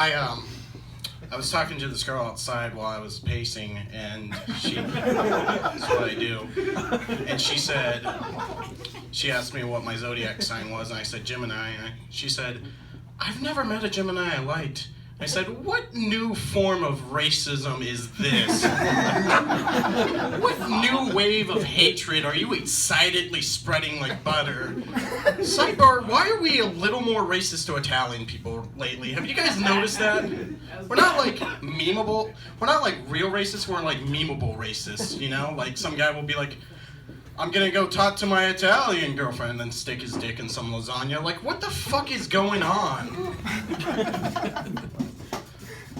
I was talking to this girl outside while I was pacing, and that's what I do. And she asked me what my zodiac sign was, and I said Gemini. And she said, I've never met a Gemini I liked. I said, what new form of racism is this? What new wave of hatred are you excitedly spreading like butter? Sidebar, why are we a little more racist to Italian people lately? Have you guys noticed that? We're not like memeable, we're not like real racists, we're like memeable racists, you know? Like some guy will be like, I'm gonna go talk to my Italian girlfriend and then stick his dick in some lasagna. Like, what the fuck is going on?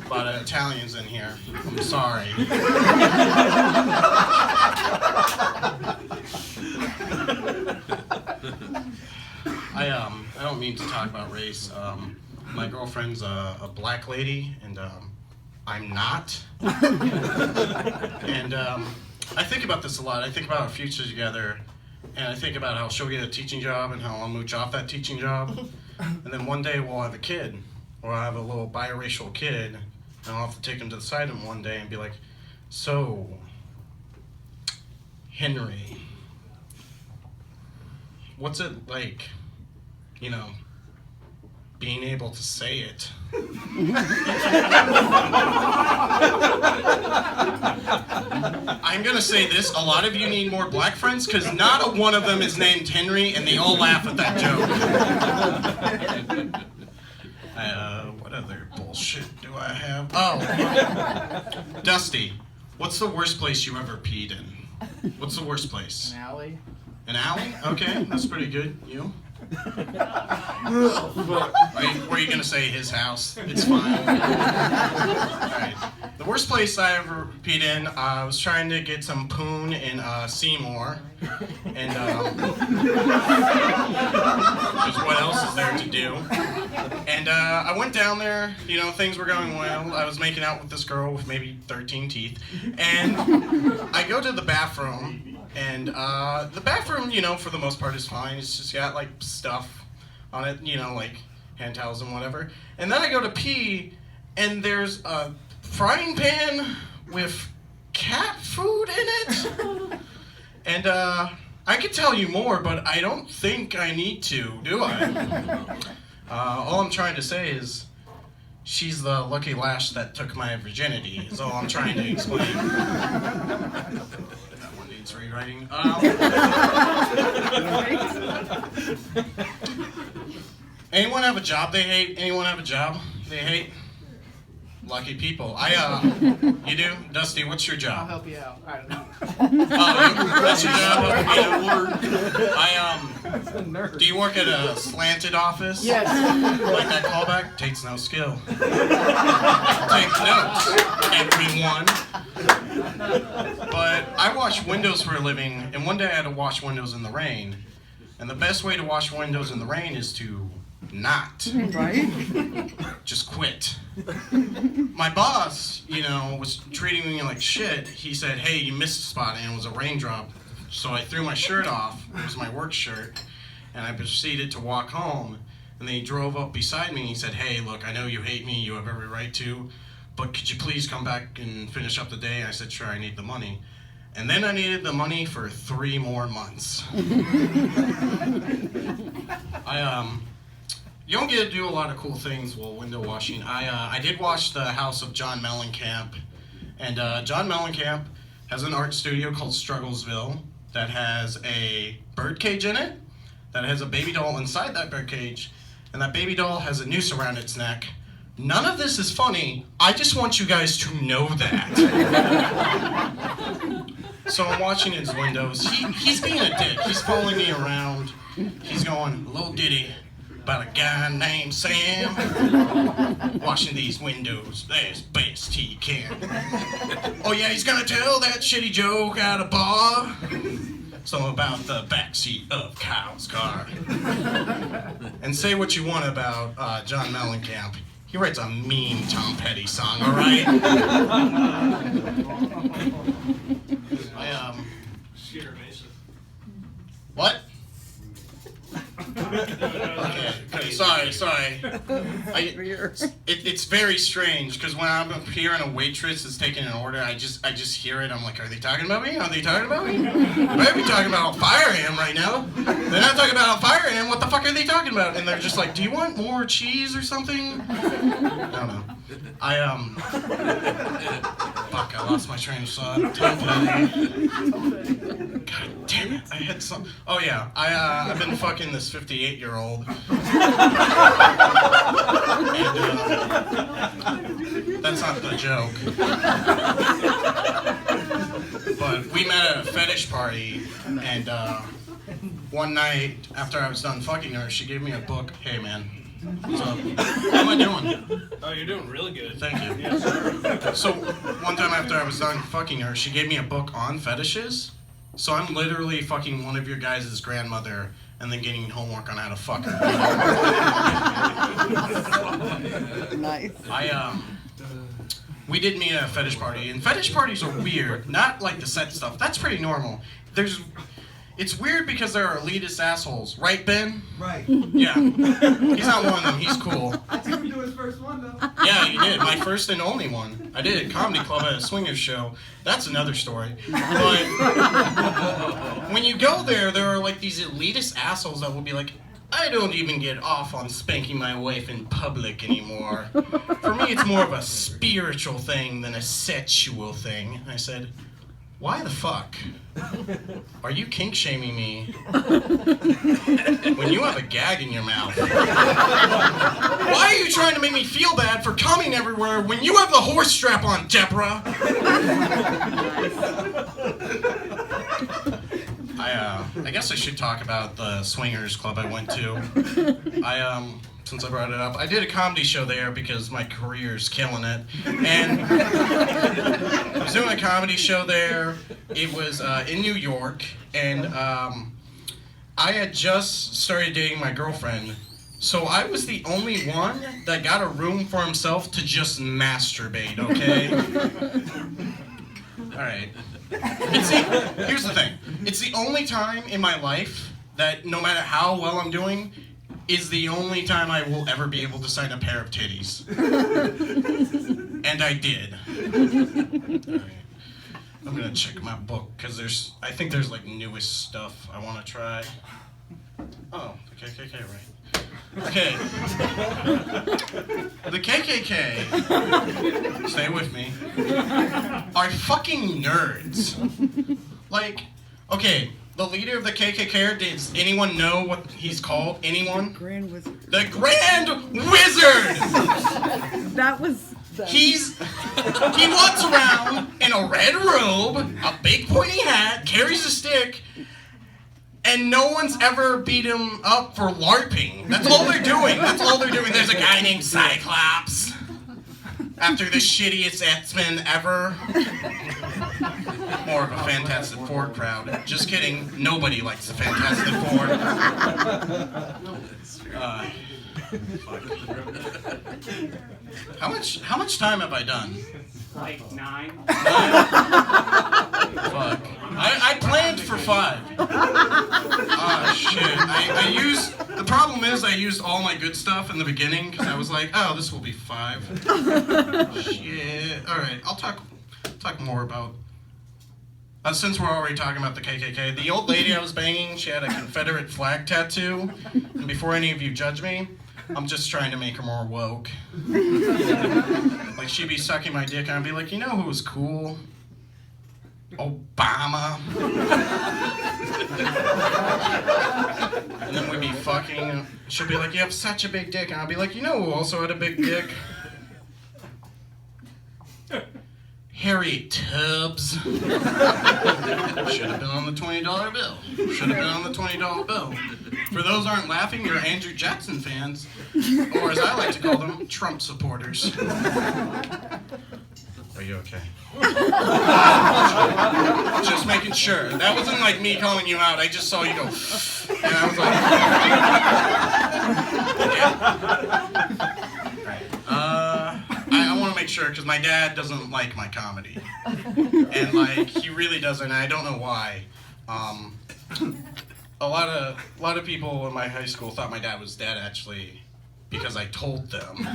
A lot of Italians in here. I'm sorry. I don't mean to talk about race. My girlfriend's a black lady, and I'm not. And I think about this a lot. I think about our future together, and I think about how she'll get a teaching job and how I'll mooch off that teaching job. And then one day we'll have a kid, or I'll have a little biracial kid, and I'll have to take him to the side of him one day and be like, so, Henry, what's it like, you know, being able to say it? I'm gonna say this, a lot of you need more black friends, because not a one of them is named Henry, and they all laugh at that joke. What other bullshit do I have? Oh, Dusty, what's the worst place you ever peed in? What's the worst place? An alley. An alley? Okay, that's pretty good. You? Were you going to say his house? It's fine. Alright. The worst place I ever peed in, I was trying to get some poon in Seymour. And, because what else is there to do? And I went down there, you know, things were going well. I was making out with this girl with maybe 13 teeth. And I go to the bathroom. And the bathroom, you know, for the most part is fine. It's just got, like, stuff on it, you know, like hand towels and whatever. And then I go to pee, and there's a frying pan with cat food in it. And I could tell you more, but I don't think I need to, do I? All I'm trying to say is, she's the lucky lash that took my virginity, is all I'm trying to explain. Rewriting. Anyone have a job they hate? Anyone have a job they hate? Lucky people. You do? Dusty, what's your I'll job? help you out. I don't know. That's your job? Do you work at a slanted office? Yes. Like that callback? Takes no skill. Take notes, everyone. But I wash windows for a living, and one day I had to wash windows in the rain. And the best way to wash windows in the rain is to not. Right? Just quit. My boss, you know, was treating me like shit. He said, hey, you missed a spot, and it was a raindrop. So I threw my shirt off. It was my work shirt. And I proceeded to walk home. And then he drove up beside me and he said, hey, look, I know you hate me. You have every right to. But could you please come back and finish up the day? I said, sure, I need the money. And then I needed the money for 3 more months. You don't get to do a lot of cool things while window washing. I did watch The House of John Mellencamp. And John Mellencamp has an art studio called Strugglesville that has a birdcage in it, that has a baby doll inside that birdcage, and that baby doll has a noose around its neck. None of this is funny. I just want you guys to know that. So I'm watching his windows. He's being a dick. He's following me around. He's going, a little ditty about a guy named Sam washing these windows as best he can. Oh yeah, he's gonna tell that shitty joke at a bar. Something about the backseat of Kyle's car. And say what you want about John Mellencamp. He writes a mean Tom Petty song, all right? What? Okay, sorry. It's very strange because when I'm up here and a waitress is taking an order, I just hear it. I'm like, are they talking about me? Are they talking about me? They better be talking about how fire I am right now. They're not talking about how fire I am. What the fuck are they talking about? And they're just like, do you want more cheese or something? I don't know. Fuck, I lost my train of thought. God damn it, I had some. Oh yeah, I've been fucking this 58-year-old. And that's not the joke. But we met at a fetish party, and one night after I was done fucking her, she gave me a book. Hey man, what's up? How am I doing? Oh, you're doing really good. Thank you. Yes, sir. So one time after I was done fucking her, she gave me a book on fetishes. So I'm literally fucking one of your guys' grandmother and then getting homework on how to fuck her. Nice. We did meet at a fetish party, and fetish parties are weird. Not like the set stuff. That's pretty normal. It's weird because there are elitist assholes, right, Ben? Right. Yeah. He's not one of them. He's cool. I took him to his first one, though. Yeah, you did. My first and only one. I did a comedy club at a swingers show. That's another story. But when you go there are like these elitist assholes that will be like, I don't even get off on spanking my wife in public anymore. For me, it's more of a spiritual thing than a sexual thing. And I said, why the fuck are you kink shaming me when you have a gag in your mouth? Why are you trying to make me feel bad for coming everywhere when you have the horse strap on, Deborah? I guess I should talk about the swingers club I went to. Since I brought it up, I did a comedy show there because my career's killing it. And I was doing a comedy show there. It was in New York, and I had just started dating my girlfriend. So I was the only one that got a room for himself to just masturbate, okay? Alright. Here's the thing. It's the only time in my life that no matter how well I'm doing, is the only time I will ever be able to sign a pair of titties. And I did. Alright. I'm gonna check my book, because I think there's like newest stuff I want to try. Oh, the KKK, right. Okay. The KKK, stay with me, are fucking nerds. Like, okay, the leader of the KKK, does anyone know what he's called? Anyone? Grand Wizard. The Grand Wizard! That was... He walks around in a red robe, a big pointy hat, carries a stick, and no one's ever beat him up for LARPing. That's all they're doing. That's all they're doing. There's a guy named Cyclops. After the shittiest X-Men ever. More of a Fantastic Four crowd. Just kidding. Nobody likes the Fantastic Four. How much time have I done? Like 9. Fuck. I planned for 5. Oh shit. The problem is I used all my good stuff in the beginning because I was like, oh, this will be 5. Shit. Alright, I'll talk more about since we're already talking about the KKK, the old lady I was banging, she had a Confederate flag tattoo. And before any of you judge me, I'm just trying to make her more woke. Like, she'd be sucking my dick, and I'd be like, you know who was cool? Obama. And then we'd be fucking, and she'd be like, you have such a big dick. And I'd be like, you know who also had a big dick? Harriet Tubbs. Should have been on the $20 bill. Should have been on the $20 bill. For those who aren't laughing, you're Andrew Jackson fans, or as I like to call them, Trump supporters. Are you okay? Just making sure. That wasn't like me calling you out. I just saw you go, and I was like, I want to make sure, because my dad doesn't like my comedy. And, like, he really doesn't, and I don't know why. a lot of people in my high school thought my dad was dead actually because I told them. And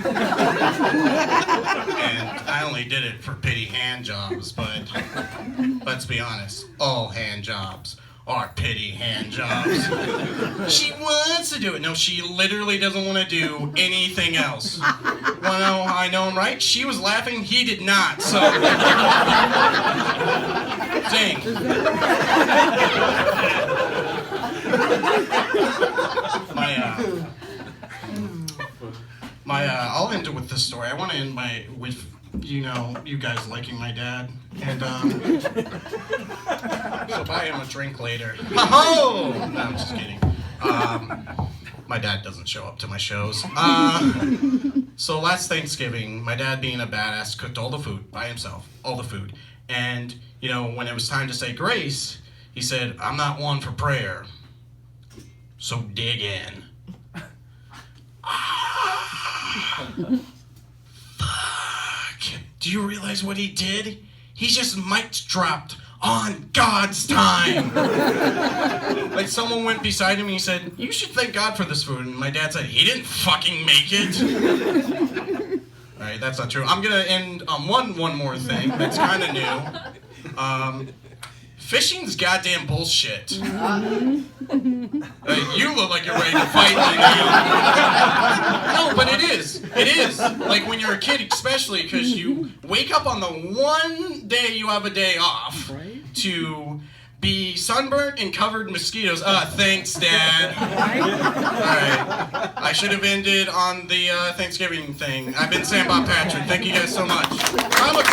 I only did it for pity hand jobs, but let's be honest, all hand jobs are pity hand jobs. She wants to do it. No, she literally doesn't want to do anything else. Well, I know I'm right. She was laughing. He did not. So, dang. I'll end it with this story. I want to end with you guys liking my dad, and so buy him a drink later. Ho-ho! No, I'm just kidding. My dad doesn't show up to my shows. So last Thanksgiving, my dad, being a badass, cooked all the food by himself, all the food. And when it was time to say grace, he said, "I'm not one for prayer, so dig in." Fuck. Do you realize what he did? He just mic dropped on God's time. Like someone went beside him and he said, "You should thank God for this food." And my dad said, "He didn't fucking make it." Alright, that's not true. I'm gonna end on one more thing that's kind of new. Fishing's goddamn bullshit. You look like you're ready to fight right now. No, but it is. It is. Like when you're a kid, especially, because you wake up on the one day you have a day off to be sunburnt and covered in mosquitoes. Thanks, Dad. Alright. I should have ended on the Thanksgiving thing. I've been Sam Bob Patrick. Thank you guys so much. I'm a